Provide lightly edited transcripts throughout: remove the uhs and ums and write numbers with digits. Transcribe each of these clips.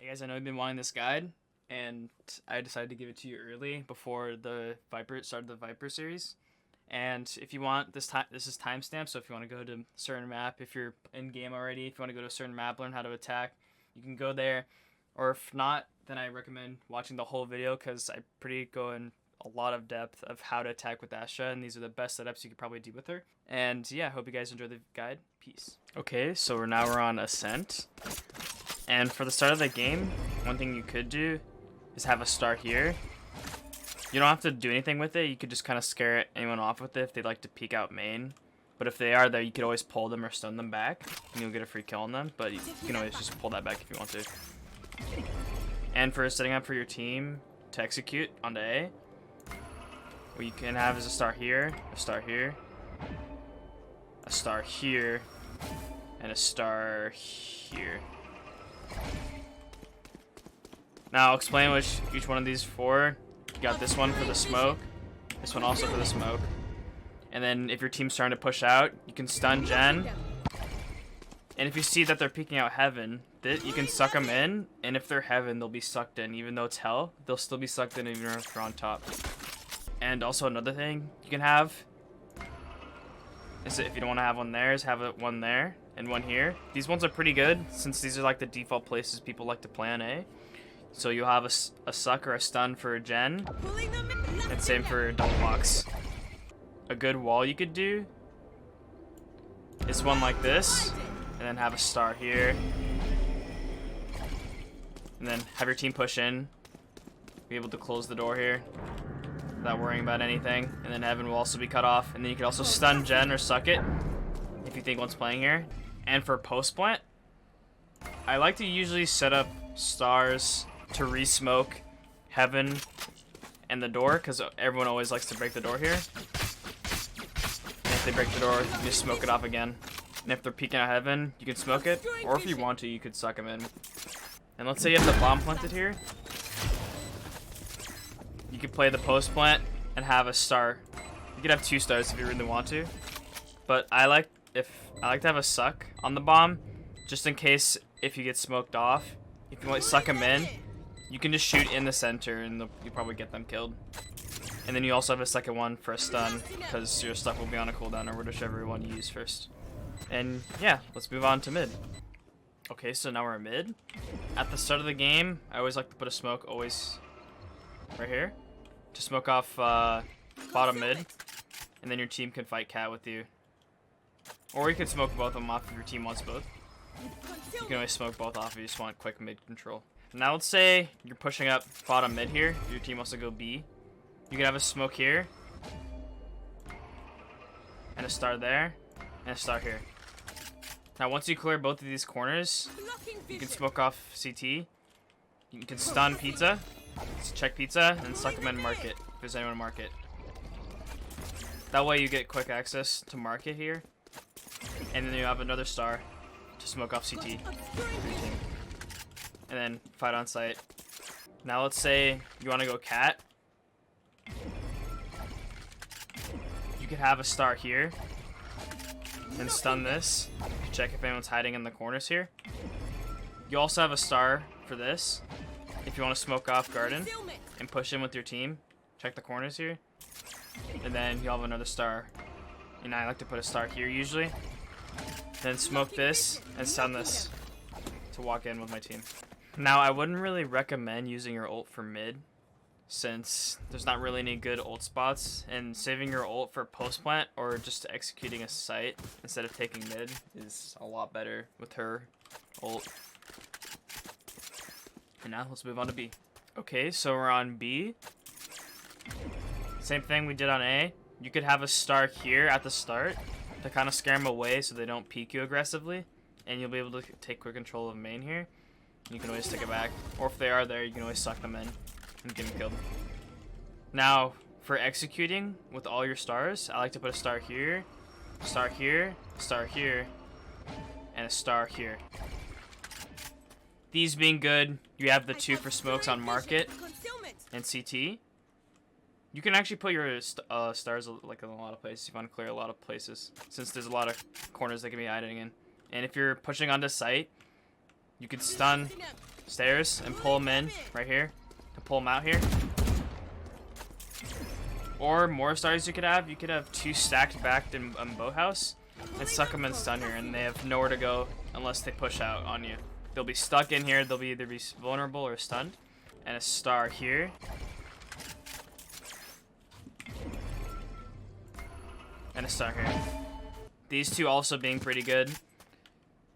Hey guys, I know you've been wanting this guide, and I decided to give it to you early before the Viper started the Viper series. And if you want this is timestamp, so if you want to go to a certain map, if you're in game already, if you want to go to a certain map, learn how to attack, you can go there. Or if not, then I recommend watching the whole video because I go in a lot of depth of how to attack with Astra, and these are the best setups you could probably do with her. And yeah, hope you guys enjoy the guide. Peace. Okay, so we're on ASCENT. And for the start of the game, one thing you could do is have a star here. You don't have to do anything with it. You could just kind of scare anyone off with it if they like to peek out main. But if they are there, you could always pull them or stun them back, and you'll get a free kill on them. But you can always just pull that back if you want to. And for setting up for your team to execute onto A, what you can have is a star here, a star here, a star here, and a star here. Now I'll explain each one of these for. You got this one for the smoke, this one also for the smoke. And then if your team's starting to push out, you can stun Jen. And if you see that they're peeking out heaven, you can suck them in. And if they're heaven, they'll be sucked in. Even though it's hell, they'll still be sucked in even if they're on top. And also another thing you can have is if you don't want to have one there, is have one there and one here. These ones are pretty good since these are like the default places people like to play on A. So you'll have a suck or a stun for Jen, and same for double box. A good wall you could do is one like this, and then have a star here, and then have your team push in, be able to close the door here without worrying about anything, and then heaven will also be cut off, and then you can also stun Jen or suck it if you think one's playing here. And for post plant, I like to usually set up stars to re-smoke heaven and the door, because everyone always likes to break the door here. And if they break the door, you just smoke it off again. And if they're peeking out heaven, you can smoke it, or if you want to, you could suck them in. And let's say you have the bomb planted here. You could play the post plant and have a star. You could have 2 stars if you really want to. But I like to have a suck on the bomb, just in case if you get smoked off. If you want to suck them in, you can just shoot in the center and you probably get them killed. And then you also have a second one for a stun, because your stuff will be on a cooldown or whichever one you use first. And yeah, let's move on to mid. Okay, so now we're in mid. At the start of the game, I always like to put a smoke always right here to smoke off bottom mid, and then your team can fight cat with you. Or you can smoke both of them off if your team wants both. You can always smoke both off if you just want quick mid control. Now let's say you're pushing up bottom mid here. Your team wants to go B. You can have a smoke here, and a star there, and a star here. Now once you clear both of these corners, you can smoke off CT. You can stun pizza, check pizza, and suck them in market if there's anyone in market. That way you get quick access to market here, and then you have another star to smoke off CT for your team. And then fight on site. Now let's say you want to go cat. You could have a star here and stun this. Check if anyone's hiding in the corners here. You also have a star for this if you want to smoke off garden and push in with your team. Check the corners here. And then you'll have another star. And I like to put a star here usually. Then smoke this and stun this to walk in with my team. Now I wouldn't really recommend using your ult for mid, since there's not really any good ult spots, and saving your ult for post plant or just executing a site instead of taking mid is a lot better with her ult. And now let's move on to B. Okay, so we're on B. Same thing we did on A. You could have a star here at the start to kind of scare them away so they don't peek you aggressively, and you'll be able to take quick control of main here. You can always take it back, or if they are there, you can always suck them in and get them killed. Now, for executing with all your stars, I like to put a star here, star here, star here, and a star here. These being good, you have the 2 for smokes on market and CT. You can actually put your stars like in a lot of places. You want to clear a lot of places, since there's a lot of corners they can be hiding in. And if you're pushing onto site, you could stun stairs and pull them in right here to pull them out here. Or more stars you could have. You could have 2 stacked back in boathouse and suck them in stun here, and they have nowhere to go unless they push out on you. They'll be stuck in here. They'll either be vulnerable or stunned. And a star here. And a star here. These 2 also being pretty good.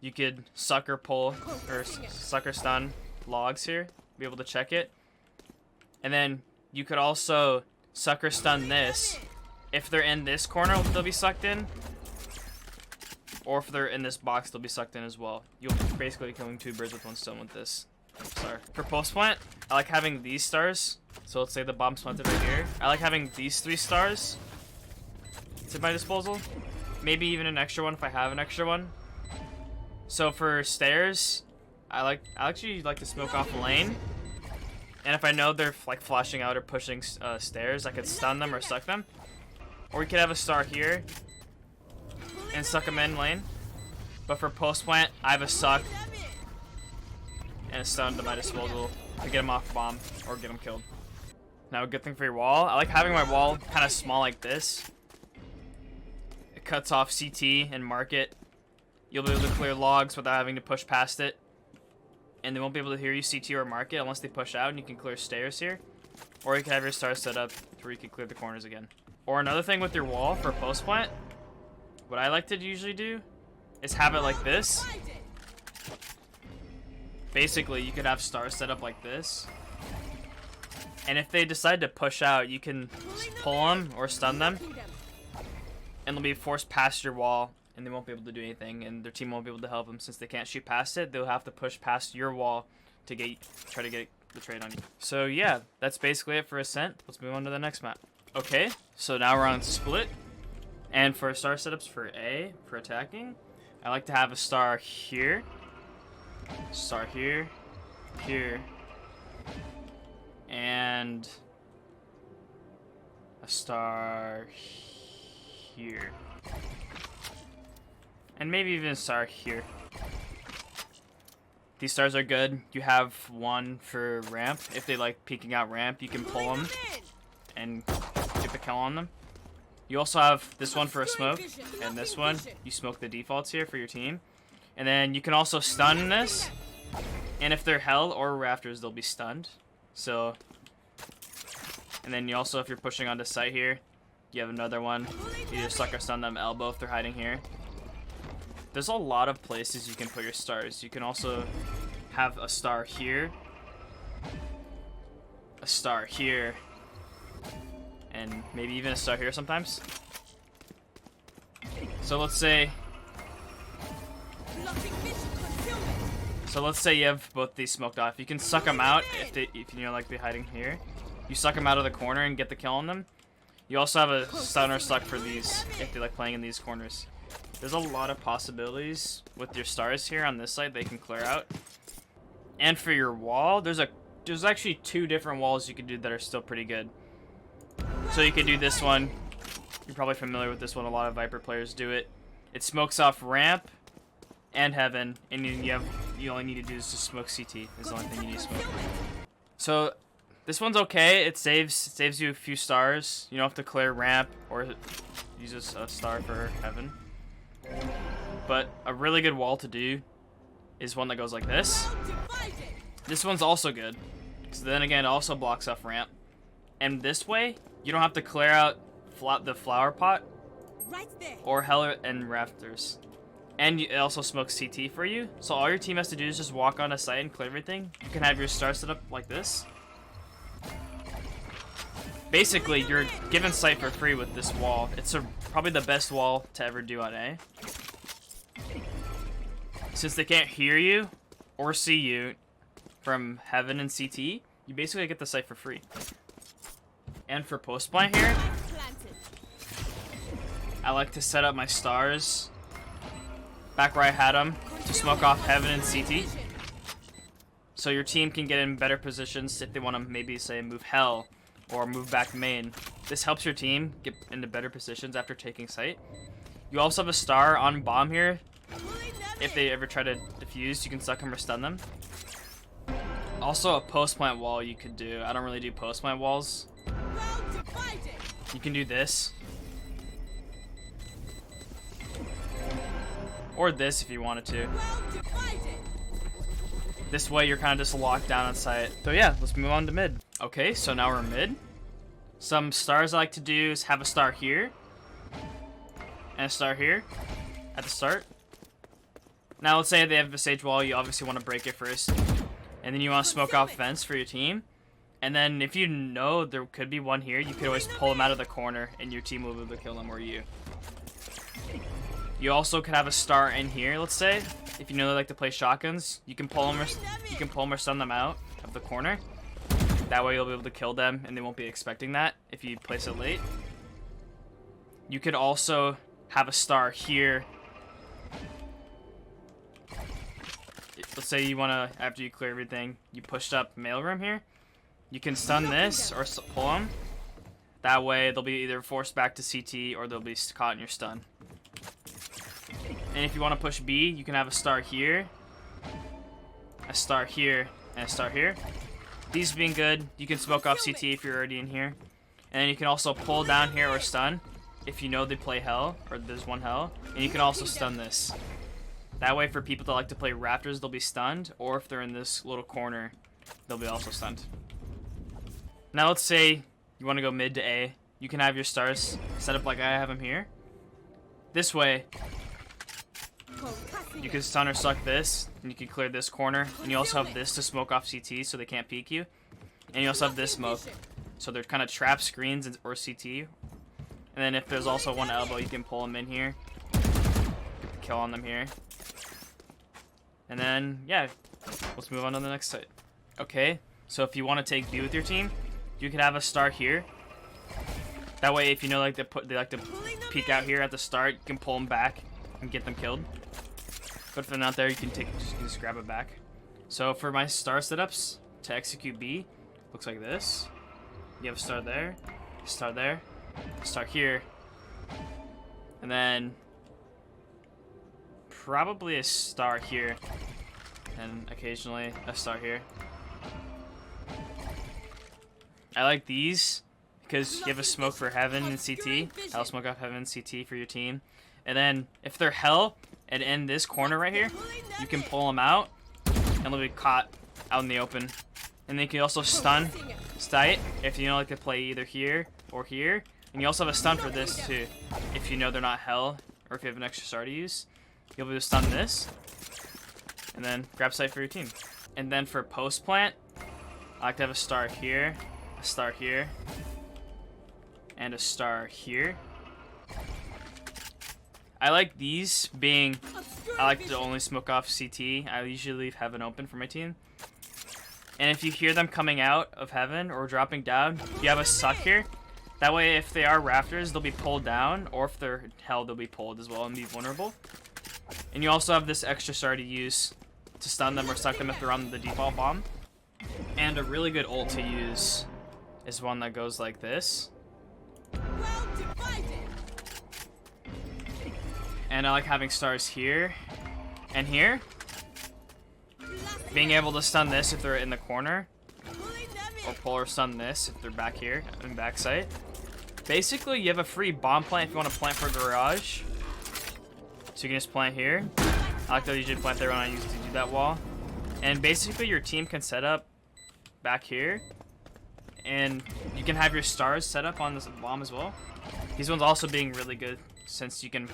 You could sucker pull or sucker stun logs here. Be able to check it. And then you could also sucker stun this. If they're in this corner, they'll be sucked in. Or if they're in this box, they'll be sucked in as well. You'll basically be killing 2 birds with 1 stone with this. Sorry. For post plant, I like having these stars. So let's say the bomb's planted right here. I like having these 3 stars to my disposal. Maybe even an extra one if I have an extra one. So for stairs, I actually like to smoke off a lane. And if I know they're like flashing out or pushing stairs, I could stun them or suck them. Or we could have a star here and suck them in lane. But for post plant, I have a suck and a stun to my disposal to get them off bomb or get them killed. Now a good thing for your wall, I like having my wall kind of small like this. It cuts off CT and market. You'll be able to clear logs without having to push past it. And they won't be able to hear you CT or market unless they push out, and you can clear stairs here. Or you can have your stars set up to where you can clear the corners again. Or another thing with your wall for post plant, what I like to usually do is have it like this. Basically, you could have stars set up like this. And if they decide to push out, you can pull them or stun them. And they'll be forced past your wall, and they won't be able to do anything, and their team won't be able to help them since they can't shoot past it. They'll have to push past your wall to try to get the trade on you. So yeah, that's basically it for Ascent. Let's move on to the next map. Okay, so now we're on Split. And for star setups for A, for attacking, I like to have a star here, here, and a star here. And maybe even a star here. These stars are good. You have 1 for ramp. If they like peeking out ramp, you can pull them and get the kill on them. You also have this one for a smoke, and this one, you smoke the defaults here for your team. And then you can also stun this, and if they're hell or rafters, they'll be stunned. So, and then you also, if you're pushing onto site here, you have another one. You just sucker stun them elbow if they're hiding here. There's a lot of places you can put your stars. You can also have a star here, a star here, and maybe even a star here sometimes. So let's say you have both these smoked off. You can suck them out if you know, like, be hiding here. You suck them out of the corner and get the kill on them. You also have a stun or suck for these if they like playing in these corners. There's a lot of possibilities with your stars here on this side they can clear out. And for your wall, there's actually 2 different walls you can do that are still pretty good. So you could do this one. You're probably familiar with this one. A lot of Viper players do it. It smokes off ramp and heaven, and you only need to do is just smoke CT. Is the only thing you need to smoke. So this one's okay. It saves you a few stars. You don't have to clear ramp or use a star for heaven. But a really good wall to do is one that goes like this. This one's also good, because then again it also blocks off ramp. And this way, you don't have to clear out the flower pot or hell and rafters. And it also smokes CT for you. So all your team has to do is just walk on a site and clear everything. You can have your star set up like this. Basically, you're given sight for free with this wall. It's probably the best wall to ever do on A. Since they can't hear you or see you from heaven and CT, you basically get the sight for free. And for post plant here, I like to set up my stars back where I had them to smoke off heaven and CT. So your team can get in better positions if they want to maybe say move hell or move back main. This helps your team get into better positions after taking sight. You also have a star on bomb here. If they ever try to defuse, you can suck them or stun them. Also, a post plant wall you could do. I don't really do post plant walls. You can do this. Or this if you wanted to. This way you're kind of just locked down on site. So yeah, let's move on to mid. Okay, so now we're mid. Some stars I like to do is have a star here. And a star here. At the start. Now let's say they have a sage wall, you obviously want to break it first. And then you want to smoke off fence for your team. And then if you know there could be one here, you could always pull them out of the corner and your team will be able to kill them, or you. You also could have a star in here, let's say. If you know they like to play shotguns, you can pull them or stun them out of the corner. That way you'll be able to kill them and they won't be expecting that if you place it late. You could also have a star here. Let's say you want to, after you clear everything, you pushed up mailroom here. You can stun this or pull them. That way they'll be either forced back to CT or they'll be caught in your stun. And if you want to push B, you can have a star here, a star here, and a star here. These being good, you can smoke off CT if you're already in here. And then you can also pull down here or stun if you know they play hell, or there's one hell. And you can also stun this. That way for people that like to play Raptors, they'll be stunned. Or if they're in this little corner, they'll be also stunned. Now let's say you want to go mid to A. You can have your stars set up like I have them here. This way, you can stun or suck this, and you can clear this corner. And you also have this to smoke off CT so they can't peek you. And you also have this smoke. So they're kind of trap screens or CT. And then if there's also one elbow, you can pull them in here. Get the kill on them here. And then, yeah, let's move on to the next site. Okay, so if you want to take B with your team, you can have a star here. That way, if you know they like to peek out here at the start, you can pull them back and get them killed. But if they're not there, you can just grab it back. So for my star setups to execute B, looks like this. You have a star there, a star there, a star here, and then probably a star here, and occasionally a star here. I like these because you have a smoke for heaven and CT. I'll smoke off heaven and CT for your team. And then if they're hell and in this corner right here, you can pull them out and they'll be caught out in the open. And then you can also stun it if you know like to play either here or here. And you also have a stun for this too. If you know they're not hell or if you have an extra star to use, you'll be able to stun this. And then grab sight for your team. And then for post plant, I like to have a star here, a star here, and a star here. I like these being, I like to only smoke off CT. I usually leave heaven open for my team. And if you hear them coming out of heaven or dropping down, you have a suck here. That way if they are rafters, they'll be pulled down, or if they're hell, they'll be pulled as well and be vulnerable. And you also have this extra star to use to stun them or suck them if they're on the default bomb. And a really good ult to use is one that goes like this. And I like having stars here and here. Being able to stun this if they're in the corner. Or pull or stun this if they're back here in backside. Basically, you have a free bomb plant if you want to plant for garage. So you can just plant here. I like to usually plant there when I used to do that wall. And basically your team can set up back here. And you can have your stars set up on this bomb as well. These ones also being really good since you can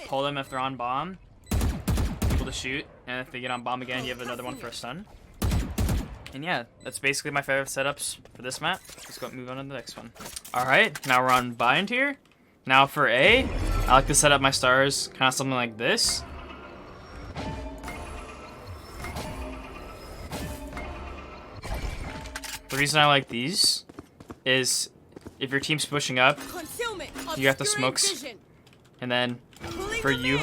pull them if they're on bomb. Able to shoot. And if they get on bomb again, you have another one for a stun. And yeah, that's basically my favorite setups for this map. Let's go move on to the next one. Alright, now we're on bind here. Now for A, I like to set up my stars kind of something like this. The reason I like these is if your team's pushing up, you got the smokes. And then for you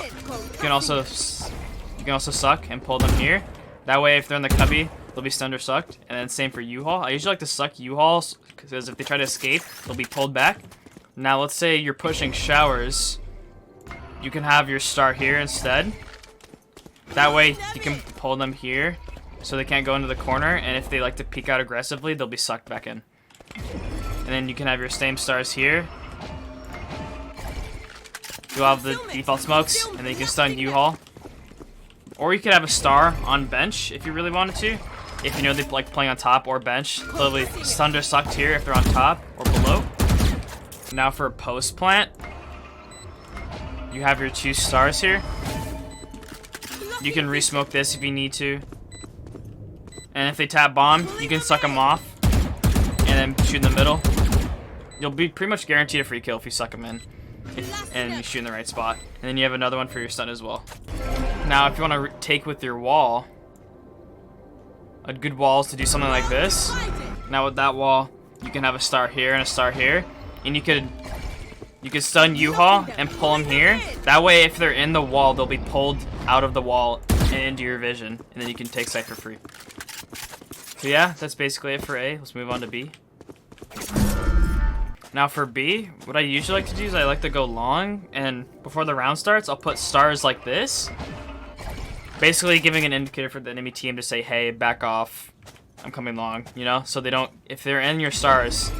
can also suck and pull them here. That way if they're in the cubby, they'll be stunned or sucked. And then same for U-Haul. I usually like to suck U-Hauls because if they try to escape, they'll be pulled back. Now let's say you're pushing showers. You can have your star here instead. That way you can pull them here so they can't go into the corner, and if they like to peek out aggressively, they'll be sucked back in. And then you can have your same stars here. You'll have the default smokes, and then you can stun U-Haul. Or you could have a star on bench if you really wanted to. If you know they like playing on top or bench, they'll be stunned or sucked here if they're on top or below. Now for post plant, you have your 2 stars here. You can re-smoke this if you need to. And if they tap bomb, you can suck them off and then shoot in the middle. You'll be pretty much guaranteed a free kill if you suck them in and you shoot in the right spot. And then you have another one for your stun as well. Now if you want to take with your wall, a good wall is to do something like this. Now with that wall, you can have a star here and a star here, and you could stun U-Haul and pull them here. That way if they're in the wall, they'll be pulled out of the wall and into your vision, and then you can take sight for free. So yeah, that's basically it for A. Let's move on to B. Now for B, what I usually like to do is I like to go long, and before the round starts, I'll put stars like this. Basically giving an indicator for the enemy team to say, hey, back off, I'm coming long, you know? So they don't, if they're in your stars,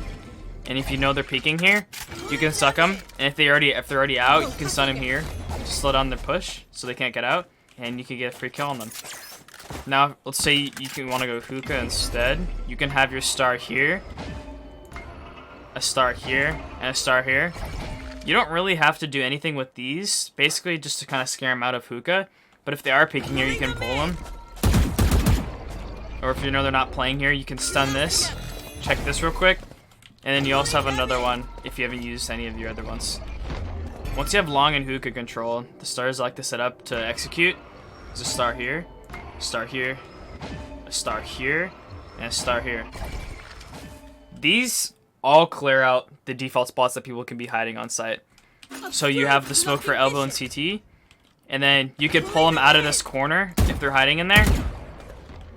and if you know they're peeking here, you can suck them. And if they're already out, you can stun them here. Just slow down their push so they can't get out, and you can get a free kill on them. Now, let's say you can want to go hookah instead. You can have your star here, a star here, and a star here. You don't really have to do anything with these, basically just to kind of scare them out of hookah. But if they are peeking here, you can pull them. Or if you know they're not playing here, you can stun this. Check this real quick. And then you also have another one if you haven't used any of your other ones. Once you have long and hookah control, the stars I like to set up to execute. There's a star here, a star here, a star here, and a star here. These all clear out the default spots that people can be hiding on site. So you have the smoke for elbow and CT. And then you could pull them out of this corner if they're hiding in there.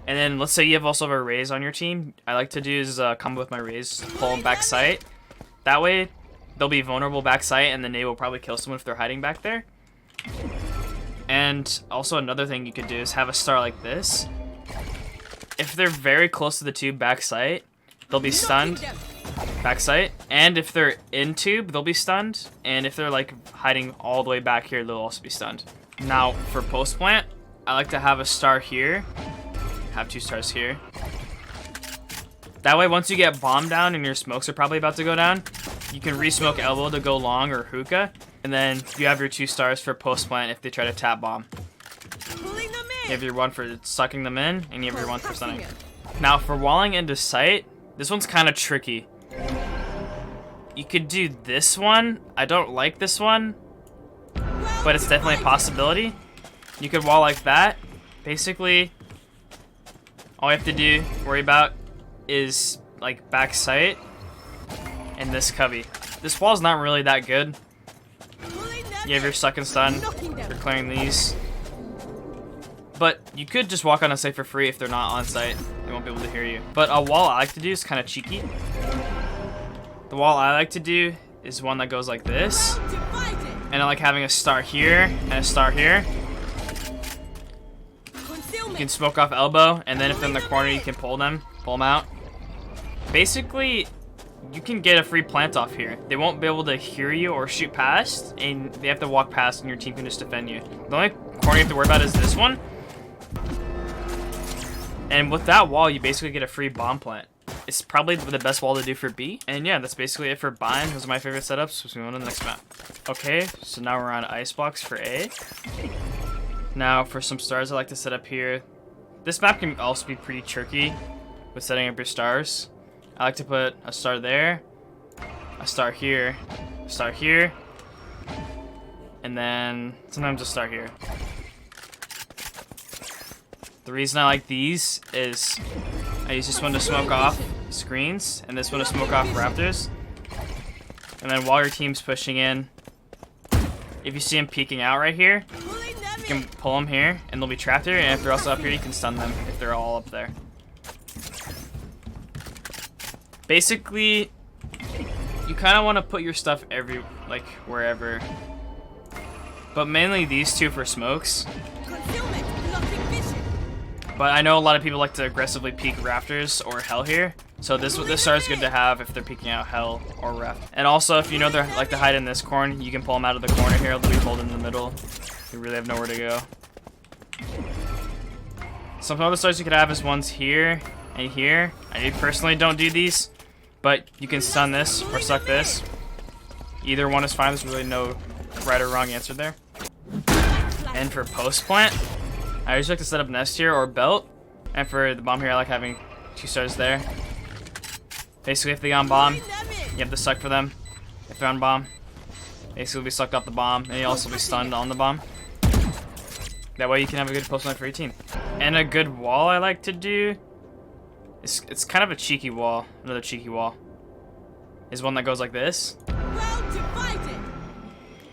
And then let's say you also have a raise on your team. I like to do is combo with my raise, pull them back sight. That way they'll be vulnerable back sight, and then they will probably kill someone if they're hiding back there. And also another thing you could do is have a star like this. If they're very close to the tube back sight, they'll be stunned back sight. And if they're in tube, they'll be stunned. And if they're like hiding all the way back here, they'll also be stunned. Now for post plant, I like to have a star here, have 2 stars here. That way once you get bomb down and your smokes are probably about to go down, you can re-smoke elbow to go long or hookah, and then you have your 2 stars for post plant if they try to tap bomb. You have your 1 for sucking them in, and you have your 1 for stunning. Now for walling into sight, this one's kind of tricky. You could do this one. I don't like this one, but it's definitely a possibility. You could wall like that. Basically, all you have to worry about is like back sight and this cubby. This wall's not really that good. You have your suck and stun for clearing these. But you could just walk on a site for free if they're not on site. They won't be able to hear you. But a wall I like to do is kind of cheeky. The wall I like to do is one that goes like this. And I like having a star here and a star here. You can smoke off elbow, and then if they're in the corner, you can pull them out. Basically, you can get a free plant off here. They won't be able to hear you or shoot past, and they have to walk past, and your team can just defend you. The only corner you have to worry about is this one. And with that wall, you basically get a free bomb plant. It's probably the best wall to do for B. And yeah, that's basically it for buying. Those are my favorite setups. Let's move on to the next map. Okay, so now we're on ICEBOX for A. Now for some stars I like to set up here. This map can also be pretty tricky with setting up your stars. I like to put a star there, a star here, a star here, and then sometimes a star here. The reason I like these is I use this one to smoke off screens and this one to smoke off raptors. And then while your team's pushing in, if you see them peeking out right here, you can pull them here and they'll be trapped here, and if they're also up here, you can stun them if they're all up there. Basically, you kind of want to put your stuff wherever. But mainly these two for smokes. But I know a lot of people like to aggressively peek rafters or hell here. So this star is good to have if they're peeking out hell or raft. And also, if you know they like to hide in this corner, you can pull them out of the corner here. They'll be holding in the middle. You really have nowhere to go. Some other stars you could have is ones here and here. I personally don't do these, but you can stun this or suck this. Either one is fine. There's really no right or wrong answer there. And for post plant, I usually like to set up nest here or belt. And for the bomb here, I like having 2 stars there. Basically, if they get on bomb, you have to suck for them. If they're on bomb, basically be sucked off the bomb, and you'll also be stunned on the bomb. That way you can have a good post plant for your team. And a good wall I like to do, it's kind of a cheeky wall. Another cheeky wall is one that goes like this.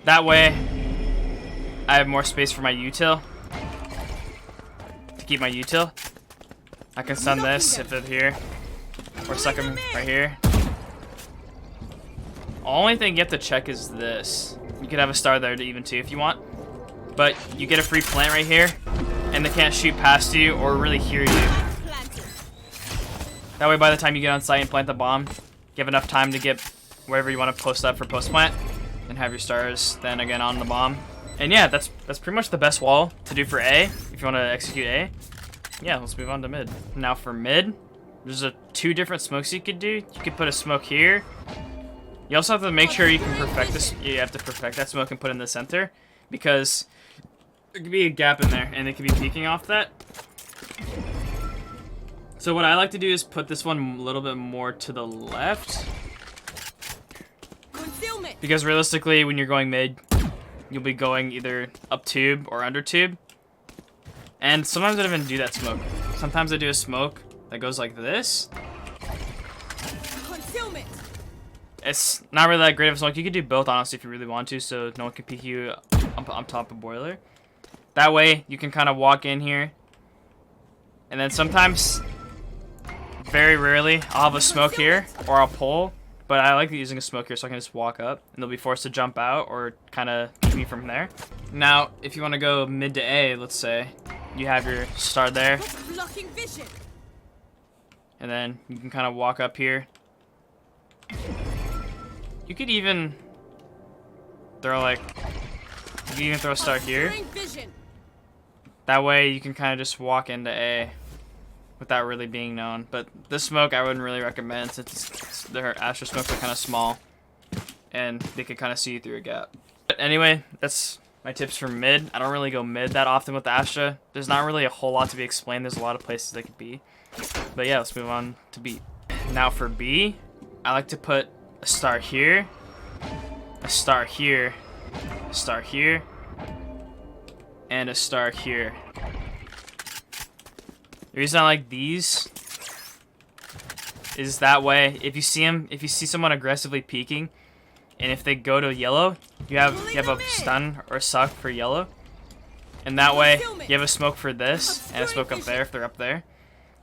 That way, I have more space for my util. To keep my util, I can stun this if they're here, or suck them right here. Only thing you have to check is this. You could have a star there to even 2 if you want, but you get a free plant right here, and they can't shoot past you or really hear you. That way, by the time you get on site and plant the bomb, you have enough time to get wherever you want to post up for post plant, and have your stars then again on the bomb. And yeah, that's pretty much the best wall to do for A if you want to execute A. Yeah, let's move on to mid. Now for mid, there's 2 different smokes you could do. You could put a smoke here. You also have to make sure you can perfect this. You have to perfect that smoke and put it in the center, because there could be a gap in there and they could be peeking off that. So what I like to do is put this one a little bit more to the left, because realistically when you're going mid, you'll be going either up tube or under tube. And sometimes I don't even do that smoke. Sometimes I do a smoke that goes like this. It's not really that great of a smoke. You could do both, honestly, if you really want to, so no one can peek you on top of boiler. That way, you can kind of walk in here. And then sometimes, very rarely, I'll have a smoke here, or I'll pull. But I like using a smoke here so I can just walk up, and they'll be forced to jump out or kind of keep me from there. Now, if you want to go mid to A, let's say, you have your star there. And then you can kind of walk up here. You could even throw a star here. That way you can kind of just walk into A without really being known. But this smoke I wouldn't really recommend, since their Astra smokes are kind of small and they could kind of see you through a gap. But anyway, that's my tips for mid. I don't really go mid that often with Astra. There's not really a whole lot to be explained. There's a lot of places they could be. But yeah, let's move on to B. Now for B, I like to put a star here, a star here, a star here, and a star here. The reason I like these is that way, if you see someone aggressively peeking, and if they go to yellow, you have a stun or suck for yellow, and that way you have a smoke for this and a smoke up there if they're up there.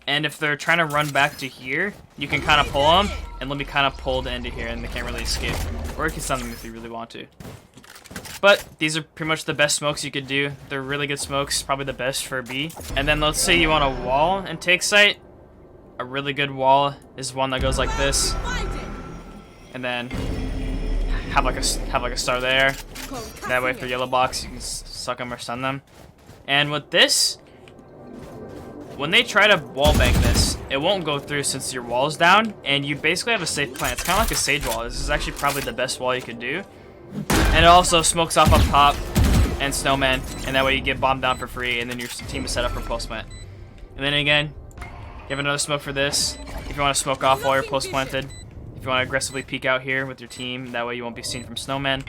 And if they're trying to run back to here, you can kind of pull them and let me kind of pulled into here, and they can't really escape. Or you can stun them if you really want to. But these are pretty much the best smokes you could do. They're really good smokes, probably the best for B. And then let's say you want a wall and take site. A really good wall is one that goes like this, and then have like a star there. That way, for yellow box, you can suck them or stun them. And with this, when they try to wall bang this, it won't go through since your wall's down, and you basically have a safe plant. It's kind of like a sage wall. This is actually probably the best wall you could do. And it also smokes off up top and snowman, and that way you get bombed down for free, and then your team is set up for post plant. And then again, you have another smoke for this if you want to smoke off while you're post planted. If you want to aggressively peek out here with your team, that way you won't be seen from snowman.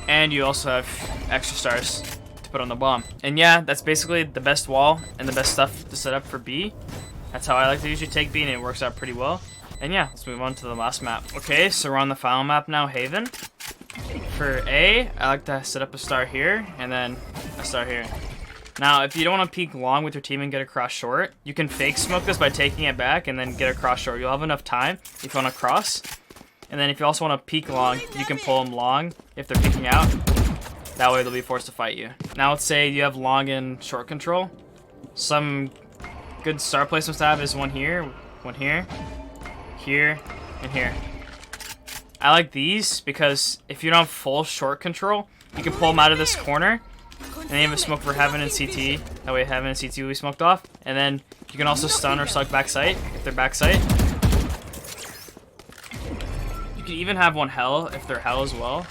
And you also have extra stars to put on the bomb. And yeah, that's basically the best wall and the best stuff to set up for B. That's how I like to usually take B, and it works out pretty well. And yeah, let's move on to the last map. Okay, so we're on the final map now, Haven. For A, I like to set up a star here, and then a star here. Now, if you don't want to peek long with your team and get across short, you can fake smoke this by taking it back and then get across short. You'll have enough time if you want to cross. And then if you also want to peek long, you can pull them long if they're peeking out. That way they'll be forced to fight you. Now let's say you have long and short control. Some good star placements to have is one here, here, and here. I like these because if you don't have full short control, you can pull them out of this corner, and then you have a smoke for Heaven and CT. That way Heaven and CT will be smoked off. And then you can also stun or suck backside if they're backside. You can even have one hell if they're hell as well.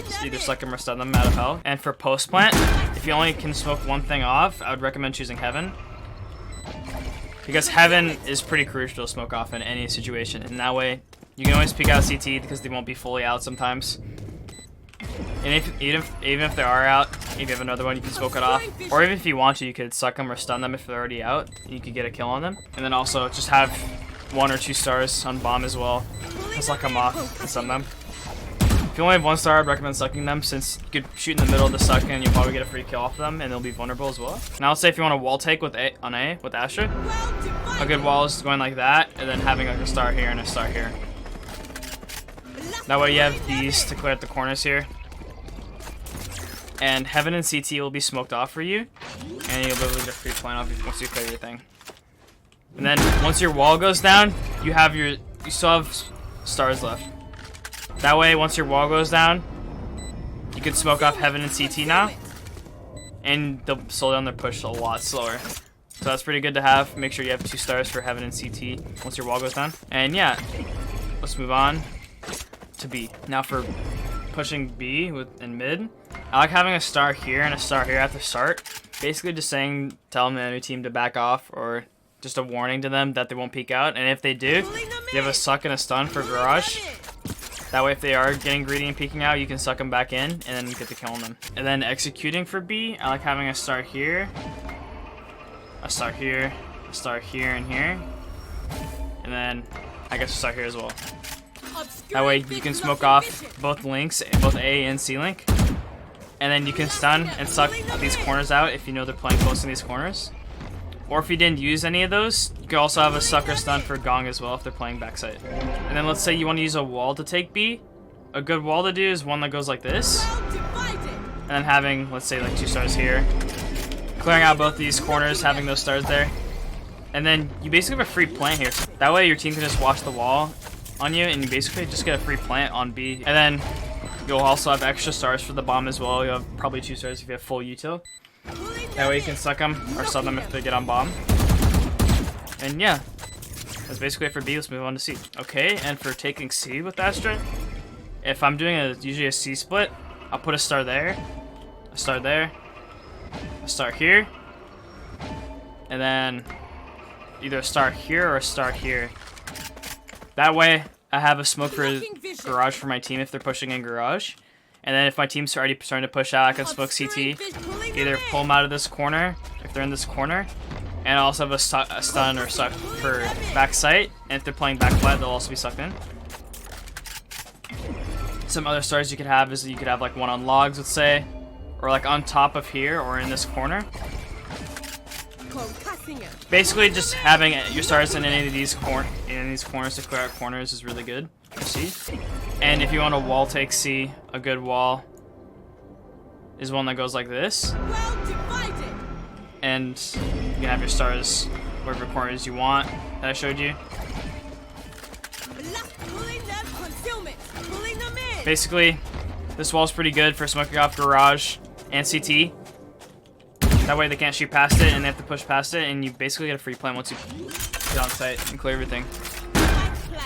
Just either suck them or stun them out of hell. And for post plant, if you only can smoke one thing off, I would recommend choosing Heaven. Because Heaven is pretty crucial to smoke off in any situation. And that way, you can always peek out CT because they won't be fully out sometimes. And even if they are out, if you have another one, you can smoke it off. Or even if you want to, you could suck them or stun them if they're already out. And you could get a kill on them. And then also just have 1 or 2 stars on bomb as well. And suck them off and stun them. If you only have 1 star, I'd recommend sucking them since you could shoot in the middle of the suck and you'll probably get a free kill off them and they'll be vulnerable as well. Now let's say if you want a wall take with A with Astra, a good wall is going like that and then having like a star here and a star here. That way you have these to clear out the corners here. And Heaven and CT will be smoked off for you and you'll be able to get a free point off once you clear your thing. And then once your wall goes down, you still have stars left. That way, once your wall goes down, you can smoke off Heaven and CT now. And they'll slow down their push a lot slower. So that's pretty good to have. Make sure you have 2 stars for Heaven and CT once your wall goes down. And yeah, let's move on to B. Now for pushing B in mid, I like having a star here and a star here at the start. Basically just telling the enemy team to back off or just a warning to them that they won't peek out. And if they do, you have a suck and a stun for Garage. That way if they are getting greedy and peeking out, you can suck them back in and then get the kill on them. And then executing for B, I like having a star here, a star here, a star here and here. And then I guess a star here as well. That way you can smoke off both links, both A and C link. And then you can stun and suck these corners out if you know they're playing close in these corners. Or if you didn't use any of those, you could also have a sucker stun for Gong as well if they're playing backside. And then let's say you want to use a wall to take B. A good wall to do is one that goes like this. And then having, let's say, like 2 stars here. Clearing out both these corners, having those stars there. And then you basically have a free plant here. That way your team can just watch the wall on you and you basically just get a free plant on B. And then you'll also have extra stars for the bomb as well. You'll have probably 2 stars if you have full util. That way you can suck them or stun them if they get on bomb. And yeah, that's basically it for B. Let's move on to C. Okay, and for taking C with Astra, if I'm doing usually a C split, I'll put a star there, a star there, a star here, and then either a star here or a star here. That way I have a smoke for Garage for my team if they're pushing in Garage. And then if my team's already starting to push out, I can smoke CT. Either pull them out of this corner, if they're in this corner. And I also have a stun or suck for backside. And if they're playing back flat, they'll also be sucked in. Some other stars you could have is you could have like one on logs, let's say. Or like on top of here or in this corner. Basically just having your stars in any of these corners to clear out corners is really good for C. And if you want a wall take C, a good wall is one that goes like this. And you can have your stars wherever corners you want that I showed you. Basically, this wall's pretty good for smoking off Garage and CT. That way they can't shoot past it and they have to push past it, and you basically get a free plant once you get on site and clear everything.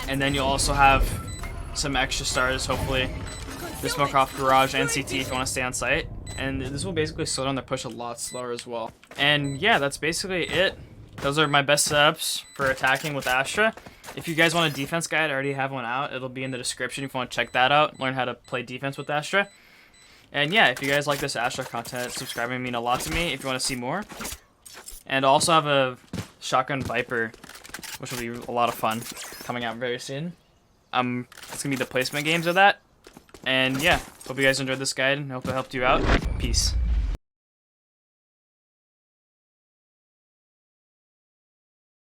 And then you'll also have some extra stars, hopefully, to smoke off Garage and CT if you want to stay on site. And this will basically slow down their push a lot slower as well. And yeah, that's basically it. Those are my best setups for attacking with Astra. If you guys want a defense guide, I already have one out. It'll be in the description if you want to check that out. Learn how to play defense with Astra. And yeah, if you guys like this Astra content, subscribing would mean a lot to me if you want to see more. And also have a Shotgun Viper, which will be a lot of fun, coming out very soon. It's going to be the placement games of that. And yeah, hope you guys enjoyed this guide and hope it helped you out. Peace.